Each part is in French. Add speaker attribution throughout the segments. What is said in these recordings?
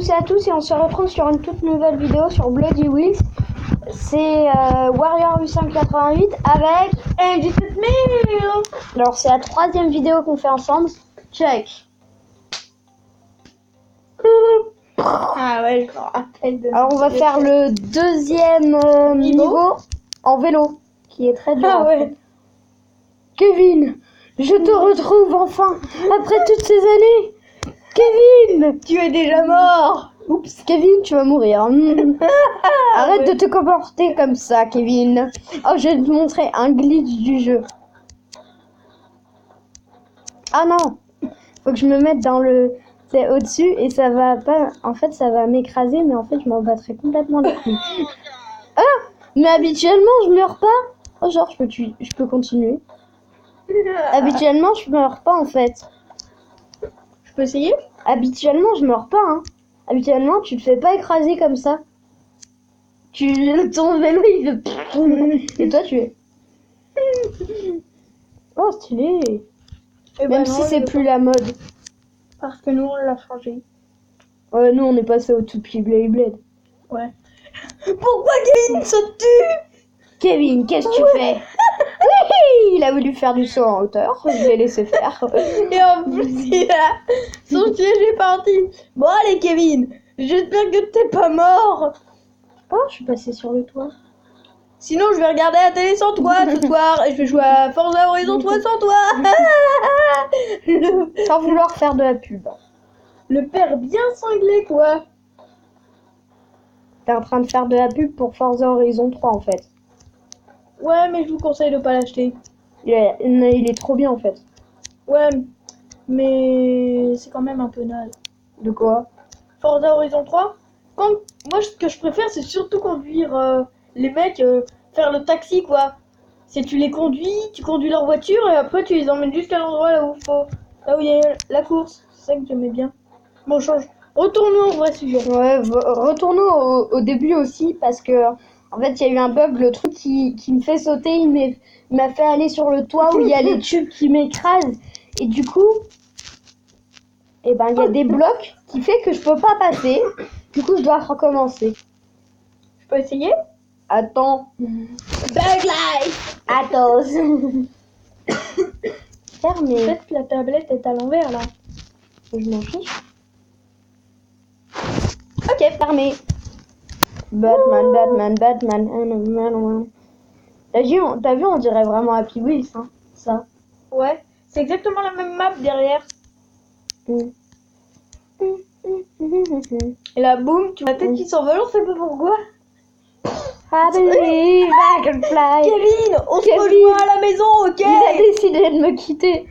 Speaker 1: tous et à tous et on se retrouve sur une toute nouvelle vidéo sur Bloody Wheels. C'est Warrior 888 avec MJ7000. Alors c'est la troisième vidéo qu'on fait ensemble. Check.
Speaker 2: Ah ouais, je me rappelle de.
Speaker 1: Alors on va faire le deuxième niveau en vélo, qui est très dur.
Speaker 2: Ah ouais.
Speaker 1: Kevin, je te retrouve enfin après toutes ces années. Kevin,
Speaker 2: Tu es déjà mort.
Speaker 1: oups, Kevin, tu vas mourir. Arrête de te comporter comme ça, Kevin. Oh, je vais te montrer un glitch du jeu. Ah non, faut que je me mette dans le... C'est au-dessus et ça va pas... En fait, ça va m'écraser, mais en fait, je m'en battrai complètement les couilles. Ah, mais habituellement, je meurs pas. Oh, genre, je peux continuer. Habituellement, je meurs pas, en fait.
Speaker 2: Je peux essayer?
Speaker 1: Habituellement, je meurs pas, hein. Habituellement, tu te fais pas écraser comme ça. Ton vélo, il fait... Et toi, tu es... Oh, stylé.
Speaker 2: Eh ben
Speaker 1: Même
Speaker 2: non,
Speaker 1: si c'est
Speaker 2: je-
Speaker 1: plus la mode.
Speaker 2: Parce que nous, on l'a changé.
Speaker 1: Ouais, nous, on est passé au Toupie Blade.
Speaker 2: Ouais. Pourquoi Kevin saute-tu?
Speaker 1: Kevin, qu'est-ce que tu fais? Oui, il a voulu faire du saut en hauteur. Je l'ai laissé faire.
Speaker 2: Et en plus, il a... Son siège est parti. Bon, allez, Kevin. J'espère que t'es pas mort.
Speaker 1: Oh, je suis passée sur le toit.
Speaker 2: Sinon, je vais regarder la télé sans toi ce soir. Et je vais jouer à Forza Horizon 3 sans toi.
Speaker 1: Sans vouloir faire de la pub.
Speaker 2: Le père bien cinglé, quoi.
Speaker 1: T'es en train de faire de la pub pour Forza Horizon 3, en fait.
Speaker 2: Ouais, mais je vous conseille de pas l'acheter.
Speaker 1: Il est trop bien, en fait.
Speaker 2: Ouais, mais c'est quand même un peu naze.
Speaker 1: De quoi?
Speaker 2: Forza Horizon 3, moi ce que je préfère c'est surtout conduire les mecs, faire le taxi quoi. C'est tu les conduis, tu conduis leur voiture et après tu les emmènes jusqu'à l'endroit là où il y a la course. C'est ça que j'aimais bien. Bon, change. Retournons au vrai sujet.
Speaker 1: Ouais, retournons au début aussi, parce que, en fait, il y a eu un bug, le truc qui me fait sauter, il m'a fait aller sur le toit où il y a les tubes qui m'écrasent. Et du coup, eh ben, il y a des blocs qui fait que je peux pas passer. Du coup, je dois recommencer.
Speaker 2: Je peux essayer?
Speaker 1: Attends.
Speaker 2: Bug life.
Speaker 1: Attends.
Speaker 2: En
Speaker 1: Fermé.
Speaker 2: fait la tablette est à l'envers là.
Speaker 1: Je m'en fiche. Ok, fermé. Batman. T'as vu, on dirait vraiment Happy Wheels, hein, ça.
Speaker 2: Ouais, c'est exactement la même map derrière. Et là boum, tu vois la tête qui s'envole, on sait pas pourquoi.
Speaker 1: I believe I can fly.
Speaker 2: Kevin, on se
Speaker 1: Kevin.
Speaker 2: rejoint à la maison, ok?
Speaker 1: Il a décidé de me quitter.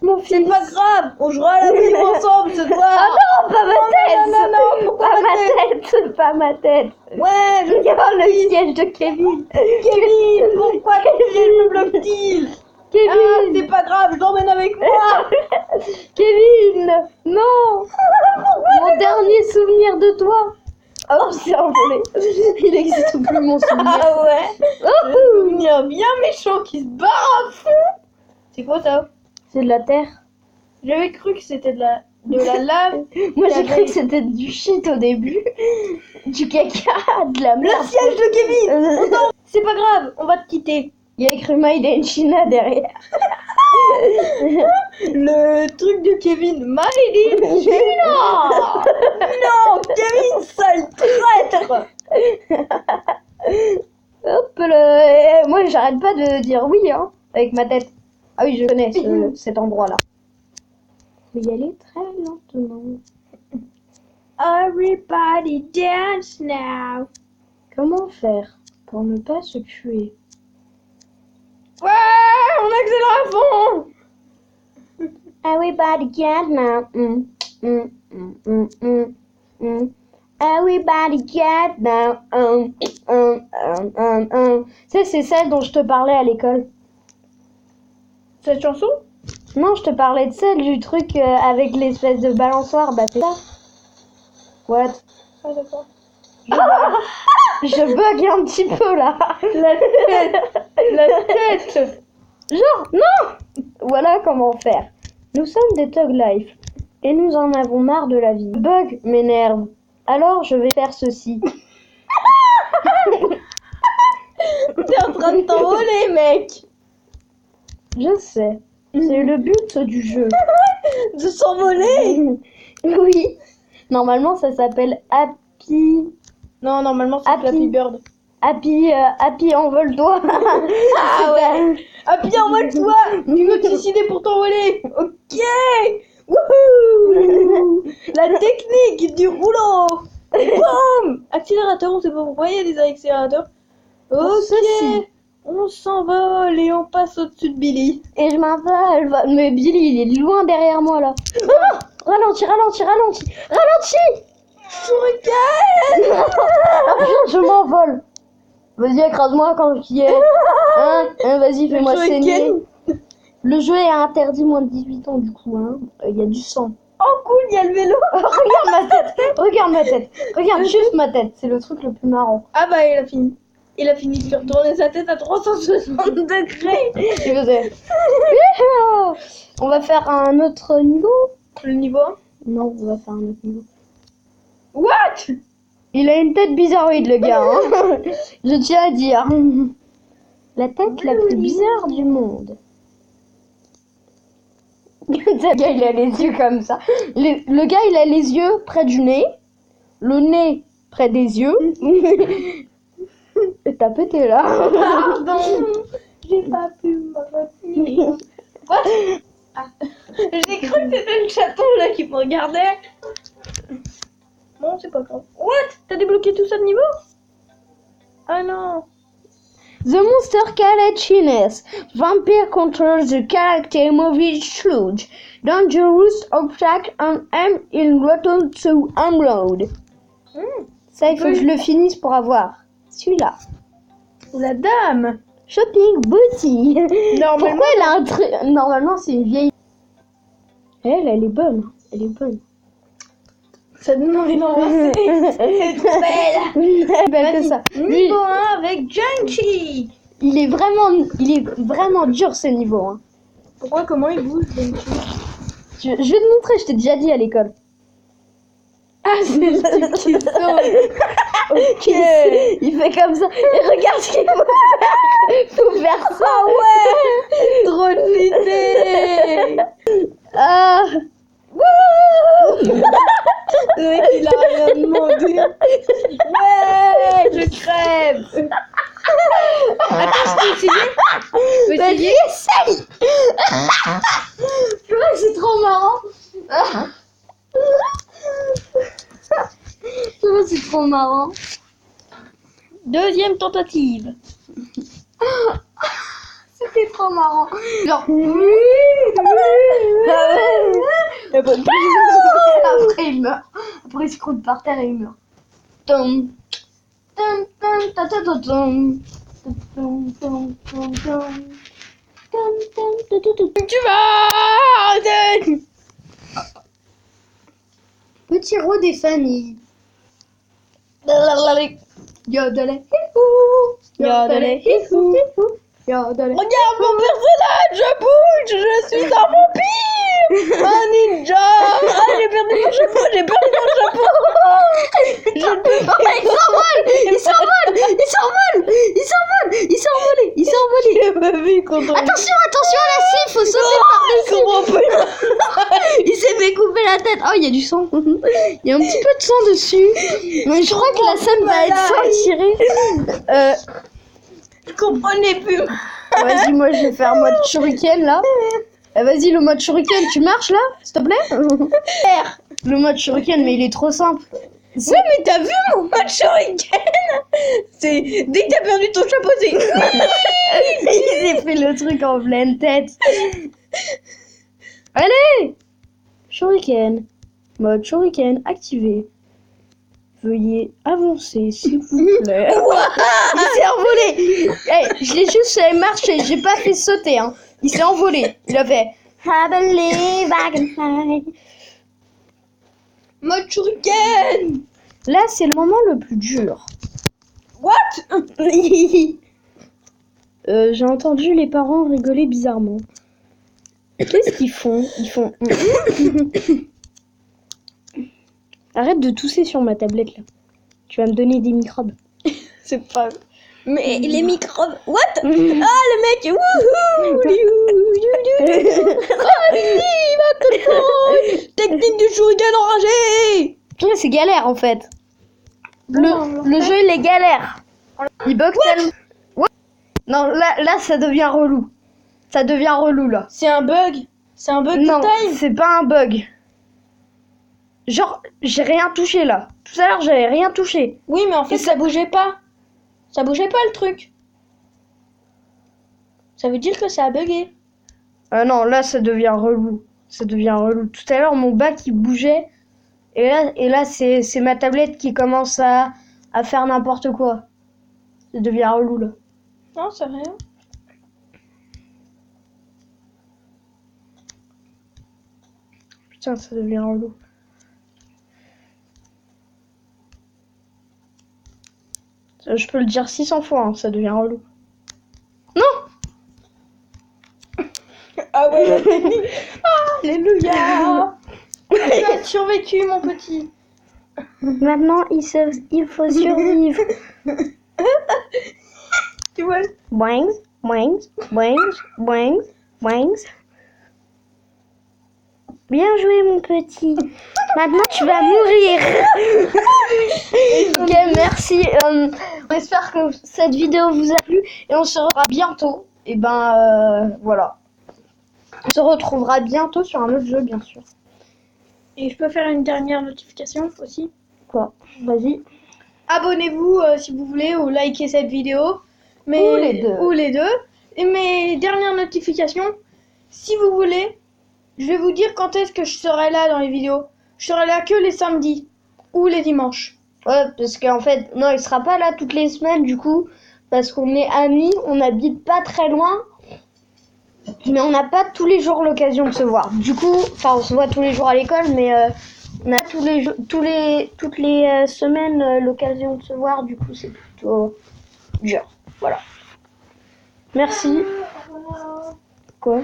Speaker 1: Mon
Speaker 2: C'est
Speaker 1: fils.
Speaker 2: pas grave, on jouera à la maison ensemble ce soir.
Speaker 1: Ah non, pas ma tête.
Speaker 2: non, pourquoi
Speaker 1: Pas
Speaker 2: ma
Speaker 1: ma tête, pas ma tête.
Speaker 2: Ouais, je
Speaker 1: Regarde le siège de Kevin.
Speaker 2: Kevin, pourquoi Kevin me bloque-t-il? Ah,
Speaker 1: Kevin.
Speaker 2: c'est pas grave, je l'emmène avec moi.
Speaker 1: Kevin, non. Mon dernier souvenir de toi. Oh, c'est envolé. Il n'existe plus mon souvenir.
Speaker 2: Ah ouais,
Speaker 1: Oh,
Speaker 2: un souvenir bien méchant qui se barre à fond. C'est quoi ça?
Speaker 1: c'est de la terre.
Speaker 2: J'avais cru que c'était de la lave.
Speaker 1: Moi, j'ai cru que c'était du shit au début. Du caca, de la
Speaker 2: Le
Speaker 1: merde.
Speaker 2: siège de Kevin. Non, c'est pas grave, on va te quitter.
Speaker 1: Il y a écrit Made in China derrière.
Speaker 2: Le truc de Kevin, Made in China. Non, Kevin, sale traître.
Speaker 1: Hop là. Moi, j'arrête pas de dire oui, hein, avec ma tête. Ah oui, je connais cet endroit-là. Faut y aller très lentement.
Speaker 2: Everybody dance now.
Speaker 1: Comment faire pour ne pas se tuer?
Speaker 2: Ouais, on accélère à fond.
Speaker 1: Everybody get now. Everybody get now. Ça, c'est celle dont je te parlais à l'école.
Speaker 2: Cette chanson?
Speaker 1: Non, je te parlais de celle du truc avec l'espèce de balançoire. Bah, c'est ça. What?
Speaker 2: Ah d'accord.
Speaker 1: Je bug un petit peu là.
Speaker 2: La tête.
Speaker 1: Genre, non. Voilà comment faire. Nous sommes des Thug Life et nous en avons marre de la vie. Le bug m'énerve. Alors, je vais faire ceci.
Speaker 2: T'es en train de t'envoler, mec.
Speaker 1: Je sais. C'est le but du jeu.
Speaker 2: De s'envoler.
Speaker 1: Oui. Normalement, ça s'appelle Happy...
Speaker 2: Non, normalement, c'est
Speaker 1: Happy.
Speaker 2: Flappy Bird.
Speaker 1: Happy envole-toi.
Speaker 2: Ah ouais. Happy, envole-toi. Tu veux te suicider pour t'envoler. Ok. Wouhou. La technique du rouleau. Boum. Accélérateur, on sait pas pourquoi il y a des accélérateurs. Ok.
Speaker 1: Ceci.
Speaker 2: On s'envole et on passe au-dessus de Billy.
Speaker 1: Et je m'envole. Mais Billy, il est loin derrière moi, là. Ah, ralentis.
Speaker 2: Shuriken.
Speaker 1: Ah, putain, je m'envole. Vas-y, écrase-moi quand j'y ai. Vas-y, fais-moi
Speaker 2: Le Shuriken.
Speaker 1: saigner. Le jeu est interdit moins de 18 ans, du coup. Hein. Il y a du sang.
Speaker 2: Oh cool, il y a le vélo.
Speaker 1: Regarde ma tête. Regarde juste ma tête. C'est le truc le plus marrant.
Speaker 2: Ah bah il a fini. Il a fini de faire tourner sa tête à 360 degrés.
Speaker 1: Je faisais. On va faire un autre niveau.
Speaker 2: Le niveau 1.
Speaker 1: Non, on va faire un autre niveau.
Speaker 2: What?
Speaker 1: Il a une tête bizarroïde, le gars. Hein. Je tiens à dire. La tête la plus bizarre du monde. Le gars, il a les yeux comme ça. Le gars, il a les yeux près du nez. Le nez près des yeux. Et t'as pété là.
Speaker 2: Pardon. J'ai pas pu me retenir. What? Ah. J'ai cru que c'était le chaton là qui me regardait. Bon, c'est pas grave. What? T'as débloqué tout ça de niveau? Ah non.
Speaker 1: The monster Kalachines. Vampire controls the character movie sludge. Dangerous obstacle and aim in rotten to unload. Ça, il faut que je le finisse pour avoir celui-là.
Speaker 2: La dame.
Speaker 1: Shopping booty.
Speaker 2: Normalement,
Speaker 1: Pourquoi elle a un truc? Normalement, c'est une vieille. Elle est bonne. Elle est bonne.
Speaker 2: ça donne envie d'embrasser. C'est trop belle.
Speaker 1: Belle que ça. Lui,
Speaker 2: Niveau 1 avec Junkie.
Speaker 1: il est vraiment dur ce niveau. Hein.
Speaker 2: Pourquoi? Comment il bouge, Junkie?
Speaker 1: Je vais te montrer, je t'ai déjà dit à l'école.
Speaker 2: Ah, c'est le truc qui saute. Ok.
Speaker 1: Il fait comme ça. Et regarde ce qu'il faut faire. Faut faire ça.
Speaker 2: Ah ouais. Drôle d'idée.
Speaker 1: Ah.
Speaker 2: Le mec, il a rien demandé. Ouais, je crève. Attends, je peux essayer? Je peux
Speaker 1: Vas-y,
Speaker 2: essayer?
Speaker 1: essaye. Tu vois, c'est trop marrant. Tu vois, c'est trop marrant.
Speaker 2: Deuxième tentative.
Speaker 1: C'était trop marrant. Genre. Après, il meurt. Après, il se croûte par terre et il meurt. Tom. Tom, tom, ta, ta, ta, tom. Tom, tom, tom, tom. Tom, tom, ta, ta, ta, tom.
Speaker 2: Tu vas.
Speaker 1: Petit roi des familles. Yodele.
Speaker 2: Yodele.
Speaker 1: Yodele.
Speaker 2: Regarde mon personnage, je bouge, je suis un vampire, un ninja. Ah, j'ai perdu mon chapeau, j'ai perdu mon chapeau.
Speaker 1: Il s'envole.
Speaker 2: J'ai pas vu contre lui.
Speaker 1: Attention à la scie, faut sauter
Speaker 2: Je comprends pas.
Speaker 1: Il s'est fait couper la tête. Oh, il y a du sang. Il y a un petit peu de sang dessus. Mais je crois que la scène va être censurée.
Speaker 2: Je comprenais plus.
Speaker 1: Vas-y, moi je vais faire mode shuriken là. Vas-y, le mode shuriken, tu marches là, s'il te plaît? Le mode shuriken, mais il est trop simple.
Speaker 2: Oui, mais t'as vu mon match shuriken? C'est dès que t'as perdu ton chapeau, c'est.
Speaker 1: Il s'est fait le truc en pleine tête. Allez! Shuriken. Mode shuriken activé. Veuillez avancer, s'il vous plaît. Il s'est envolé. Hey, je l'ai juste fait marcher, j'ai pas fait sauter. Hein. Il s'est envolé. Il a fait I believe I can fly.
Speaker 2: Mode shuriken.
Speaker 1: Là, c'est le moment le plus dur.
Speaker 2: What?
Speaker 1: J'ai entendu les parents rigoler bizarrement. Qu'est-ce qu'ils font? Ils font... Arrête de tousser sur ma tablette là. Tu vas me donner des microbes.
Speaker 2: C'est pas... Mais les microbes... What? Ah, le mec... Wouhou! Ah, si, ma contrôle! Technique du shuriken enragé!
Speaker 1: Ouais, c'est galère en fait. Le jeu il est galère. Il bug tellement. What? Non, là ça devient relou. Ça devient relou là.
Speaker 2: C'est un bug? C'est un bug
Speaker 1: Non,
Speaker 2: de time?
Speaker 1: c'est pas un bug. Genre, j'ai rien touché là. Tout à l'heure, j'avais rien touché.
Speaker 2: Oui, mais en fait, ça bougeait pas. Ça bougeait pas le truc. Ça veut dire que ça a bugué.
Speaker 1: Non, là, ça devient relou. Ça devient relou. Tout à l'heure, mon bac, il bougeait. Et là c'est ma tablette qui commence à faire n'importe quoi. Ça devient relou, là.
Speaker 2: Non, c'est rien.
Speaker 1: Putain, ça devient relou. Je peux le dire 600 fois, hein, ça devient relou. Non!
Speaker 2: Ah ouais, la technique. Alléluia. Tu as survécu, mon petit.
Speaker 1: Maintenant, il faut survivre.
Speaker 2: Tu vois?
Speaker 1: Boing, boing, boing, boing, boing. Bien joué, mon petit. Maintenant, tu vas mourir. Ok, merci. On espère que cette vidéo vous a plu et on se retrouvera bientôt. Et voilà. On se retrouvera bientôt sur un autre jeu, bien sûr.
Speaker 2: Et je peux faire une dernière notification aussi.
Speaker 1: Quoi? Vas-y.
Speaker 2: Abonnez-vous si vous voulez ou likez cette vidéo. Mais...
Speaker 1: Ou les deux.
Speaker 2: Et mes dernières notifications, si vous voulez, je vais vous dire quand est-ce que je serai là dans les vidéos. Je serai là que les samedis ou les dimanches.
Speaker 1: Ouais, parce qu'en fait, non, il sera pas là toutes les semaines du coup, parce qu'on est amis, on n'habite pas très loin, mais on n'a pas tous les jours l'occasion de se voir. Du coup, enfin, on se voit tous les jours à l'école, mais on a toutes les semaines l'occasion de se voir. Du coup, c'est plutôt dur. Voilà. Merci. Quoi?